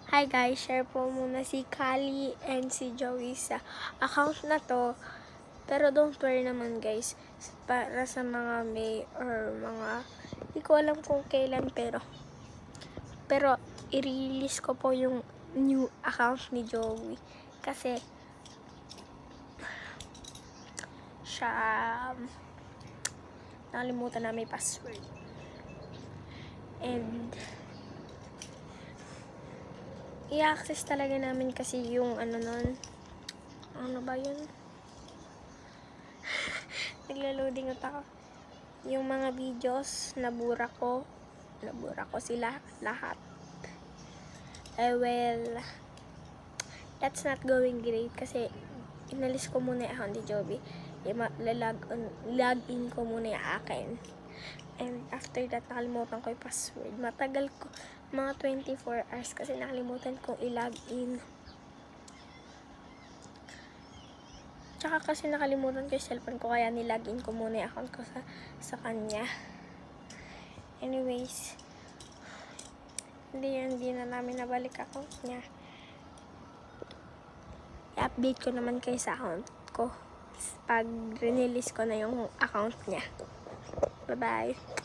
Hi guys, share po muna si Kali and si Joey sa account na to. Pero don't worry naman guys, para sa mga may or mga hindi ko alam kung kailan pero i-release ko po yung new account ni Joey kasi siya nakalimutan na may password. And i-access talaga namin kasi yung ano ba yun? Nagla-loading ako. Yung mga videos, nabura ko sila lahat. Well, that's not going great kasi inalis ko muna yung account ni Joby. Log in ko muna yung akin. And after that, nakalimutan ko yung password. Matagal ko, mga 24 hours kasi nakalimutan kong i-log in. Tsaka kasi nakalimutan ko yung cellphone ko, kaya nilagin ko muna yung account ko sa kanya. Anyways, hindi na namin nabalik account niya. I-update ko naman kayo sa account ko pag release ko na yung account niya. Bye-bye!